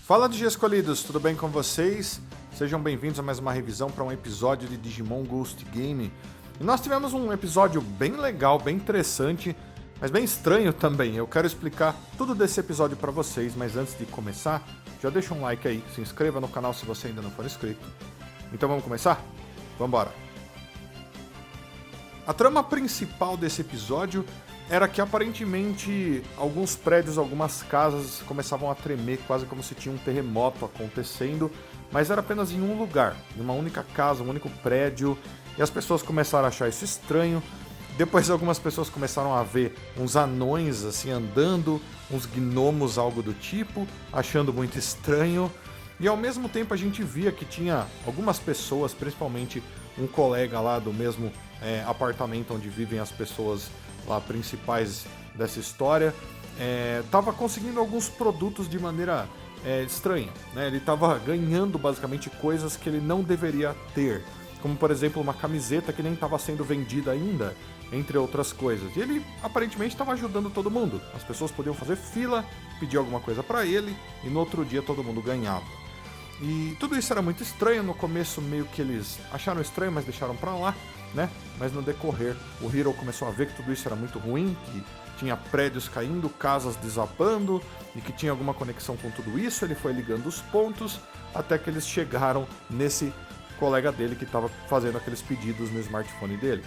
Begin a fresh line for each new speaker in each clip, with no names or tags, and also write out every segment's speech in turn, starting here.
Fala de escolhidos, tudo bem com vocês? Sejam bem-vindos a mais uma revisão para um episódio de Digimon Ghost Game. E nós tivemos um episódio bem legal, bem interessante, mas bem estranho também. Eu quero explicar tudo desse episódio para vocês, mas antes de começar, já deixa um like aí, se inscreva no canal se você ainda não for inscrito. Então vamos começar? Vambora! A trama principal desse episódio era que aparentemente alguns prédios, algumas casas começavam a tremer, quase como se tinha um terremoto acontecendo, mas era apenas em um lugar, em uma única casa, um único prédio, e as pessoas começaram a achar isso estranho. Depois algumas pessoas começaram a ver uns anões assim andando, uns gnomos, algo do tipo, achando muito estranho. E ao mesmo tempo a gente via que tinha algumas pessoas, principalmente um colega lá do mesmo apartamento onde vivem as pessoas lá principais dessa história, estava conseguindo alguns produtos de maneira estranha, né? Ele estava ganhando basicamente coisas que ele não deveria ter, como por exemplo uma camiseta que nem estava sendo vendida ainda, entre outras coisas. E ele aparentemente estava ajudando todo mundo. As pessoas podiam fazer fila, pedir alguma coisa para ele e no outro dia todo mundo ganhava. E tudo isso era muito estranho. No começo meio que eles acharam estranho, mas deixaram pra lá, né? Mas no decorrer, o Hiro começou a ver que tudo isso era muito ruim, que tinha prédios caindo, casas desabando, e que tinha alguma conexão com tudo isso. Ele foi ligando os pontos, até que eles chegaram nesse colega dele que estava fazendo aqueles pedidos no smartphone dele.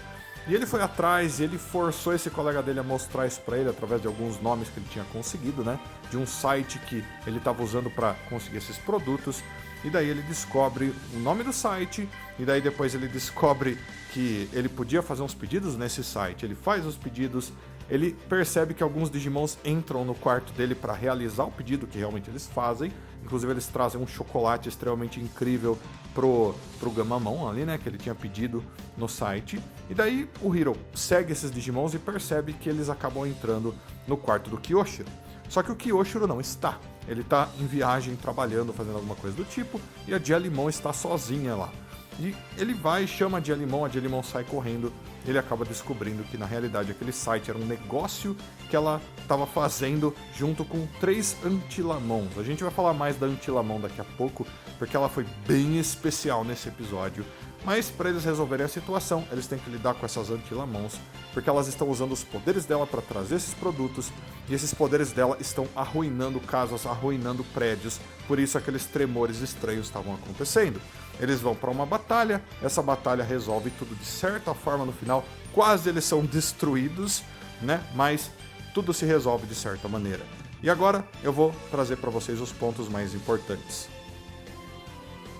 E ele foi atrás e ele forçou esse colega dele a mostrar isso pra ele através de alguns nomes que ele tinha conseguido, né? De um site que ele estava usando para conseguir esses produtos. E daí ele descobre o nome do site, e daí depois ele descobre que ele podia fazer uns pedidos nesse site. Ele faz os pedidos, ele percebe que alguns Digimons entram no quarto dele para realizar o pedido que realmente eles fazem. Inclusive eles trazem um chocolate extremamente incrível pro Gamamon ali, né, que ele tinha pedido no site. E daí o Hiro segue esses Digimons e percebe que eles acabam entrando no quarto do Kyoshiro. Só que o Kyoshiro não está. Ele está em viagem, trabalhando, fazendo alguma coisa do tipo, e a Dialimon está sozinha lá. E ele vai, chama a Dialimon sai correndo, e ele acaba descobrindo que na realidade aquele site era um negócio que ela estava fazendo junto com 3 Antilamons. A gente vai falar mais da Antilamon daqui a pouco, porque ela foi bem especial nesse episódio. Mas para eles resolverem a situação, eles têm que lidar com essas Antilamons, porque elas estão usando os poderes dela para trazer esses produtos, e esses poderes dela estão arruinando casas, arruinando prédios, por isso aqueles tremores estranhos estavam acontecendo. Eles vão para uma batalha, essa batalha resolve tudo de certa forma no final, quase eles são destruídos, né? Mas tudo se resolve de certa maneira. E agora eu vou trazer para vocês os pontos mais importantes.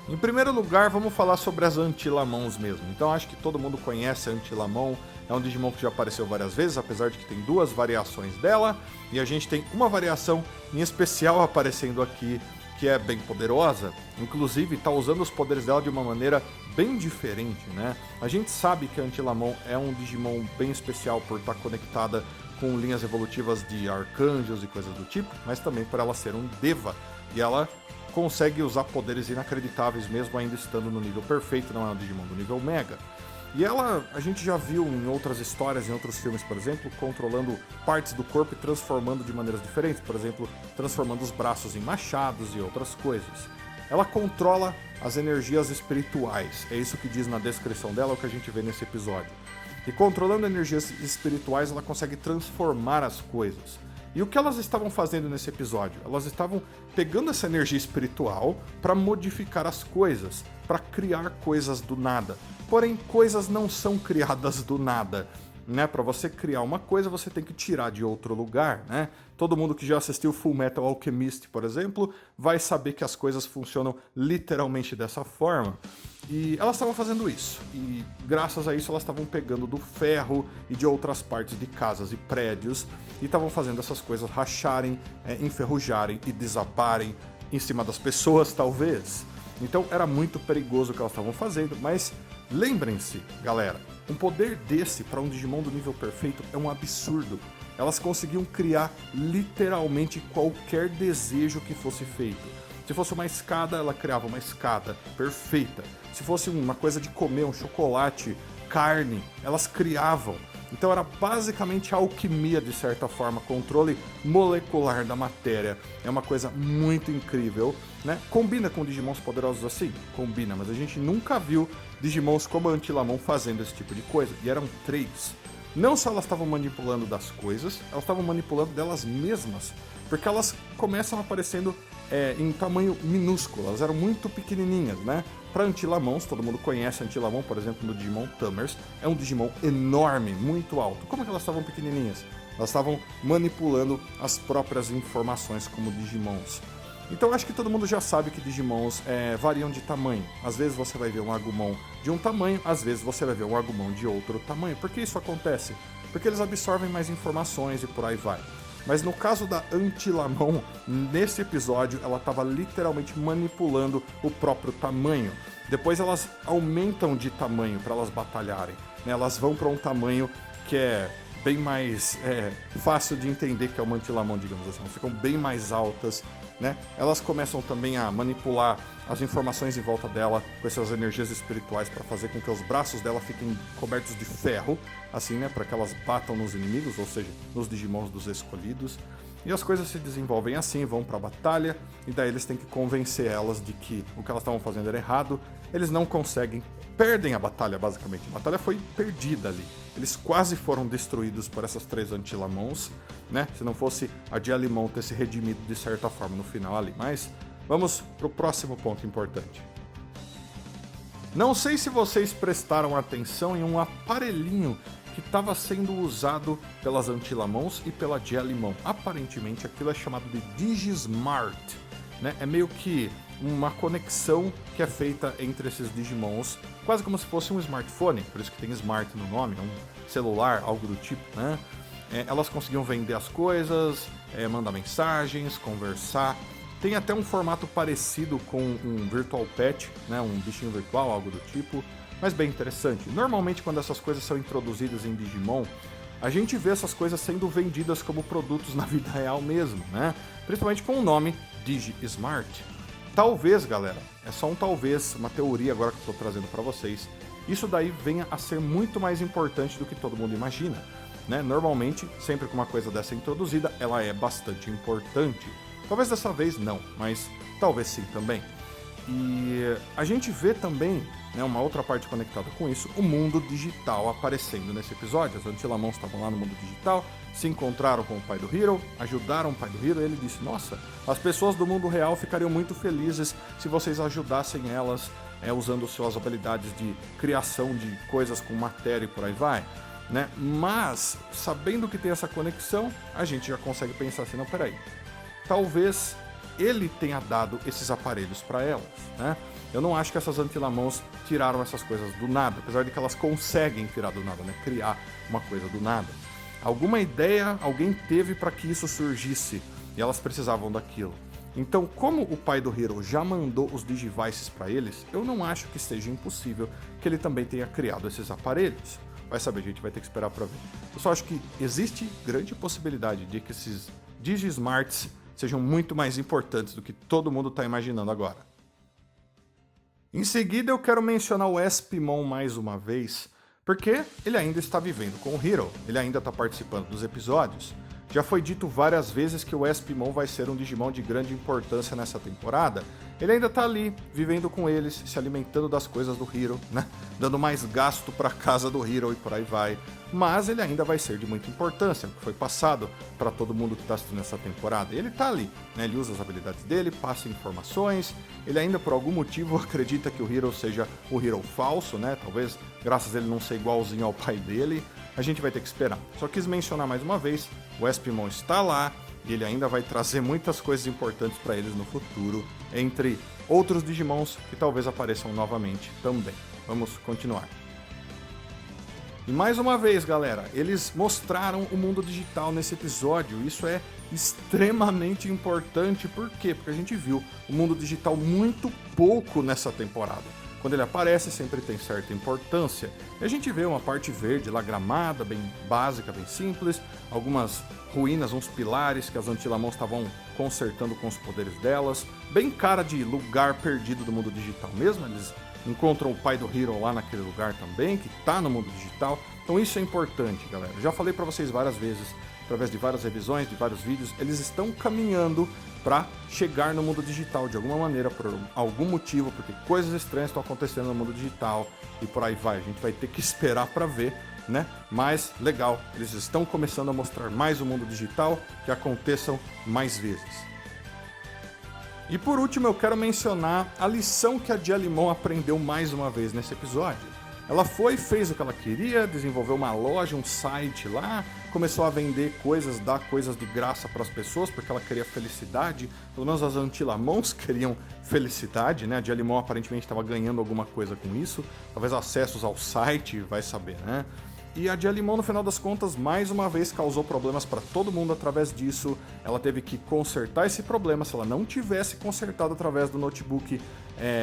Em primeiro lugar, vamos falar sobre as Antilamons mesmo. Então acho que todo mundo conhece a Antilamon, é um Digimon que já apareceu várias vezes, apesar de que tem 2 variações dela, e a gente tem uma variação em especial aparecendo aqui, que é bem poderosa, inclusive está usando os poderes dela de uma maneira bem diferente, né? A gente sabe que a Antilamon é um Digimon bem especial por estar conectada com linhas evolutivas de arcanjos e coisas do tipo, mas também por ela ser um Deva, e ela consegue usar poderes inacreditáveis mesmo ainda estando no nível perfeito, não é um Digimon do nível Mega. E ela, a gente já viu em outras histórias, em outros filmes, por exemplo, controlando partes do corpo e transformando de maneiras diferentes, por exemplo, transformando os braços em machados e outras coisas. Ela controla as energias espirituais, é isso que diz na descrição dela, é o que a gente vê nesse episódio. E controlando energias espirituais, ela consegue transformar as coisas. E o que elas estavam fazendo nesse episódio? Elas estavam pegando essa energia espiritual para modificar as coisas, para criar coisas do nada. Porém, coisas não são criadas do nada, né? Para você criar uma coisa, você tem que tirar de outro lugar, né? Todo mundo que já assistiu Full Metal Alchemist, por exemplo, vai saber que as coisas funcionam literalmente dessa forma. E elas estavam fazendo isso, e graças a isso elas estavam pegando do ferro e de outras partes de casas e prédios, e estavam fazendo essas coisas racharem, enferrujarem e desabarem em cima das pessoas, talvez. Então era muito perigoso o que elas estavam fazendo, mas lembrem-se, galera, um poder desse para um Digimon do nível perfeito é um absurdo. Elas conseguiam criar literalmente qualquer desejo que fosse feito. Se fosse uma escada, ela criava uma escada perfeita. Se fosse uma coisa de comer, um chocolate carne, elas criavam. Então era basicamente alquimia, de certa forma, controle molecular da matéria. É uma coisa muito incrível, né? Combina com Digimons poderosos assim? Combina, mas a gente nunca viu Digimons como a Antilamon fazendo esse tipo de coisa. E eram 3. Não só elas estavam manipulando das coisas, elas estavam manipulando delas mesmas. Porque elas começam aparecendo em tamanho minúsculo, elas eram muito pequenininhas, né? Para Antilamons, todo mundo conhece Antilamon, por exemplo, no Digimon Tamers, é um Digimon enorme, muito alto. Como é que elas estavam pequenininhas? Elas estavam manipulando as próprias informações como Digimons. Então acho que todo mundo já sabe que Digimons variam de tamanho. Às vezes você vai ver um Agumon de um tamanho, às vezes você vai ver um Agumon de outro tamanho. Por que isso acontece? Porque eles absorvem mais informações e por aí vai. Mas no caso da Antilamon, nesse episódio, ela estava literalmente manipulando o próprio tamanho. Depois elas aumentam de tamanho para elas batalharem, né? Elas vão para um tamanho que é bem mais fácil de entender, que é uma Antilamon, digamos assim. Elas ficam bem mais altas, né? Elas começam também a manipular as informações em volta dela com essas energias espirituais para fazer com que os braços dela fiquem cobertos de ferro, assim, né? Para que elas batam nos inimigos, ou seja, nos Digimons dos escolhidos. E as coisas se desenvolvem assim, vão pra batalha, e daí eles têm que convencer elas de que o que elas estavam fazendo era errado. Eles não conseguem, perdem a batalha, basicamente. A batalha foi perdida ali. Eles quase foram destruídos por essas 3 Antilamons, né? Se não fosse a Dialimon ter se redimido de certa forma no final ali. Mas vamos pro próximo ponto importante. Não sei se vocês prestaram atenção em um aparelhinho que estava sendo usado pelas Antilamons e pela Dialimon. Aparentemente aquilo é chamado de Digismart, né? É meio que uma conexão que é feita entre esses Digimons, quase como se fosse um smartphone, por isso que tem Smart no nome, um celular, algo do tipo, né? Elas conseguiam vender as coisas, mandar mensagens, conversar. Tem até um formato parecido com um Virtual Pet, né? Um bichinho virtual, algo do tipo. Mas bem interessante. Normalmente quando essas coisas são introduzidas em Digimon, a gente vê essas coisas sendo vendidas como produtos na vida real mesmo, né? Principalmente com o nome DigiSmart. Talvez, galera, é só um talvez, uma teoria agora que eu estou trazendo para vocês, isso daí venha a ser muito mais importante do que todo mundo imagina, né? Normalmente, sempre que uma coisa dessa é introduzida, ela é bastante importante. Talvez dessa vez não, mas talvez sim também. E a gente vê também, né, uma outra parte conectada com isso, o mundo digital aparecendo nesse episódio. As Antilamons estavam lá no mundo digital, se encontraram com o pai do Hiro, ajudaram o pai do Hiro, e ele disse: nossa, as pessoas do mundo real ficariam muito felizes se vocês ajudassem elas usando suas habilidades de criação de coisas com matéria e por aí vai, né? Mas, sabendo que tem essa conexão, a gente já consegue pensar assim, não, peraí, talvez ele tenha dado esses aparelhos para elas, né? Eu não acho que essas Antilamons tiraram essas coisas do nada, apesar de que elas conseguem tirar do nada, né? Criar uma coisa do nada. Alguma ideia alguém teve para que isso surgisse e elas precisavam daquilo. Então, como o pai do Hiro já mandou os Digivices para eles, eu não acho que seja impossível que ele também tenha criado esses aparelhos. Vai saber, a gente vai ter que esperar para ver. Eu só acho que existe grande possibilidade de que esses Digismarts sejam muito mais importantes do que todo mundo está imaginando agora. Em seguida, eu quero mencionar o Espimon mais uma vez, porque ele ainda está vivendo com o Hiro, ele ainda está participando dos episódios. Já foi dito várias vezes que o Espimon vai ser um Digimon de grande importância nessa temporada. Ele ainda tá ali, vivendo com eles, se alimentando das coisas do Hiro, né? Dando mais gasto pra casa do Hiro e por aí vai. Mas ele ainda vai ser de muita importância, o que foi passado para todo mundo que tá assistindo essa temporada. Ele tá ali, né? Ele usa as habilidades dele, passa informações. Ele ainda, por algum motivo, acredita que o Hiro seja o Hiro falso, né? Talvez, graças a ele não ser igualzinho ao pai dele. A gente vai ter que esperar. Só quis mencionar mais uma vez, o Espimon está lá e ele ainda vai trazer muitas coisas importantes para eles no futuro, entre outros Digimons que talvez apareçam novamente também. Vamos continuar. E mais uma vez, galera, eles mostraram o mundo digital nesse episódio. Isso é extremamente importante. Por quê? Porque a gente viu o mundo digital muito pouco nessa temporada. Quando ele aparece, sempre tem certa importância. E a gente vê uma parte verde lá gramada, bem básica, bem simples. Algumas ruínas, uns pilares que as Antilamons estavam consertando com os poderes delas. Bem cara de lugar perdido do mundo digital mesmo. Eles encontram o pai do Hiro lá naquele lugar também, que tá no mundo digital. Então isso é importante, galera. Já falei para vocês várias vezes, através de várias revisões, de vários vídeos, eles estão caminhando para chegar no mundo digital de alguma maneira, por algum motivo, porque coisas estranhas estão acontecendo no mundo digital e por aí vai. A gente vai ter que esperar para ver, né? Mas legal, eles estão começando a mostrar mais o mundo digital, que aconteçam mais vezes. E por último, eu quero mencionar a lição que a Jellimon aprendeu mais uma vez nesse episódio. Ela fez o que ela queria, desenvolveu uma loja, um site lá, começou a vender coisas, dar coisas de graça para as pessoas, porque ela queria felicidade. Pelo menos as Antilamons queriam felicidade, né? A Jellimon aparentemente estava ganhando alguma coisa com isso, talvez acessos ao site, vai saber, né? E a Jellimon, no final das contas, mais uma vez causou problemas para todo mundo através disso. Ela teve que consertar esse problema. Se ela não tivesse consertado através do notebook,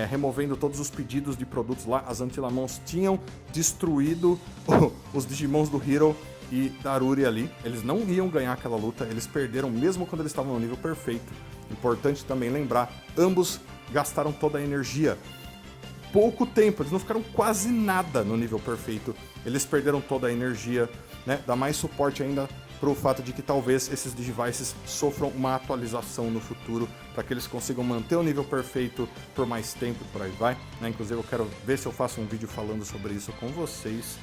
removendo todos os pedidos de produtos lá, as Antilamons tinham destruído os Digimons do Hiro e da Aruri ali. Eles não iam ganhar aquela luta, eles perderam mesmo quando eles estavam no nível perfeito. Importante também lembrar, ambos gastaram toda a energia. Pouco tempo, eles não ficaram quase nada no nível perfeito. Eles perderam toda a energia, né? Dá mais suporte ainda para o fato de que talvez esses Digivices sofram uma atualização no futuro, para que eles consigam manter o nível perfeito por mais tempo, por aí vai, né? Inclusive eu quero ver se eu faço um vídeo falando sobre isso com vocês.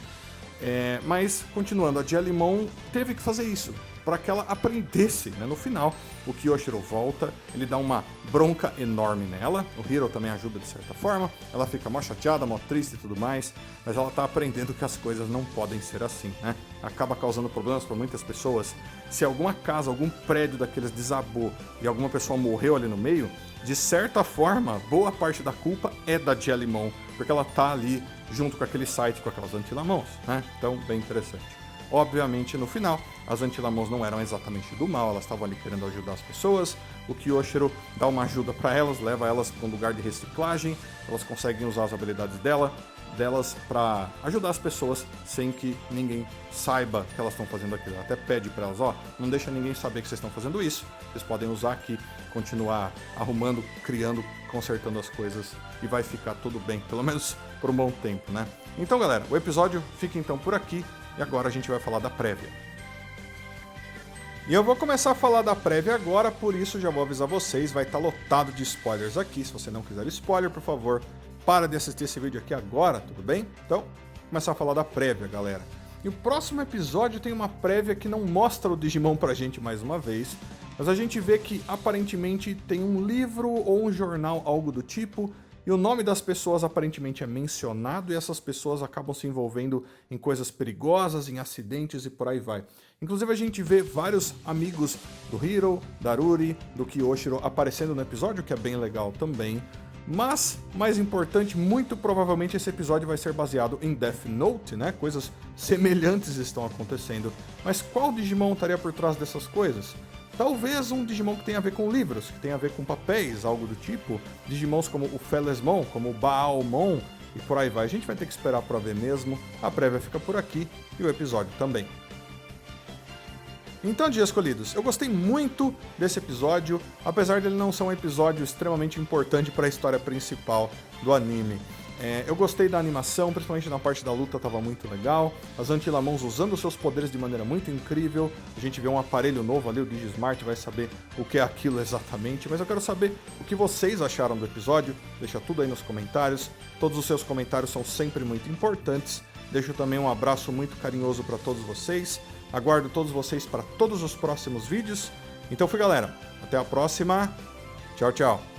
Mas, continuando, a Jellimon teve que fazer isso, para que ela aprendesse, né? No final, o Kyoshiro volta, ele dá uma bronca enorme nela, o Hiro também ajuda de certa forma, ela fica mó chateada, mó triste e tudo mais, mas ela tá aprendendo que as coisas não podem ser assim, né? Acaba causando problemas para muitas pessoas. Se alguma casa, algum prédio daqueles desabou e alguma pessoa morreu ali no meio, de certa forma, boa parte da culpa é da Jellimon, porque ela tá ali junto com aquele site, com aquelas Antilamons, né? Então, bem interessante. Obviamente, no final, as Antilamons não eram exatamente do mal, elas estavam ali querendo ajudar as pessoas. O Kyoshiro dá uma ajuda para elas, leva elas para um lugar de reciclagem, elas conseguem usar as habilidades delas para ajudar as pessoas sem que ninguém saiba que elas estão fazendo aquilo. Ela até pede para elas, não deixa ninguém saber que vocês estão fazendo isso, vocês podem usar aqui, continuar arrumando, criando, consertando as coisas e vai ficar tudo bem, pelo menos por um bom tempo, né? Então, galera, o episódio fica então por aqui e agora a gente vai falar da prévia. E eu vou começar a falar da prévia agora, por isso já vou avisar vocês, vai estar lotado de spoilers aqui. Se você não quiser spoiler, por favor, para de assistir esse vídeo aqui agora, tudo bem? Então, vou começar a falar da prévia, galera. E o próximo episódio tem uma prévia que não mostra o Digimon pra gente mais uma vez, mas a gente vê que aparentemente tem um livro ou um jornal, algo do tipo, e o nome das pessoas aparentemente é mencionado e essas pessoas acabam se envolvendo em coisas perigosas, em acidentes e por aí vai. Inclusive a gente vê vários amigos do Hiro, da Aruri, do Kyoshiro aparecendo no episódio, que é bem legal também. Mas, mais importante, muito provavelmente esse episódio vai ser baseado em Death Note, né? Coisas semelhantes estão acontecendo. Mas qual Digimon estaria por trás dessas coisas? Talvez um Digimon que tenha a ver com livros, que tenha a ver com papéis, algo do tipo. Digimons como o Felesmon, como o Baalmon e por aí vai. A gente vai ter que esperar para ver mesmo. A prévia fica por aqui e o episódio também. Então, Dias Escolhidos, eu gostei muito desse episódio, apesar dele não ser um episódio extremamente importante para a história principal do anime. Eu gostei da animação, principalmente na parte da luta, estava muito legal. As Antilamons usando seus poderes de maneira muito incrível. A gente vê um aparelho novo ali, o DigiSmart, vai saber o que é aquilo exatamente. Mas eu quero saber o que vocês acharam do episódio. Deixa tudo aí nos comentários. Todos os seus comentários são sempre muito importantes. Deixo também um abraço muito carinhoso para todos vocês. Aguardo todos vocês para todos os próximos vídeos. Então fui, galera. Até a próxima. Tchau, tchau.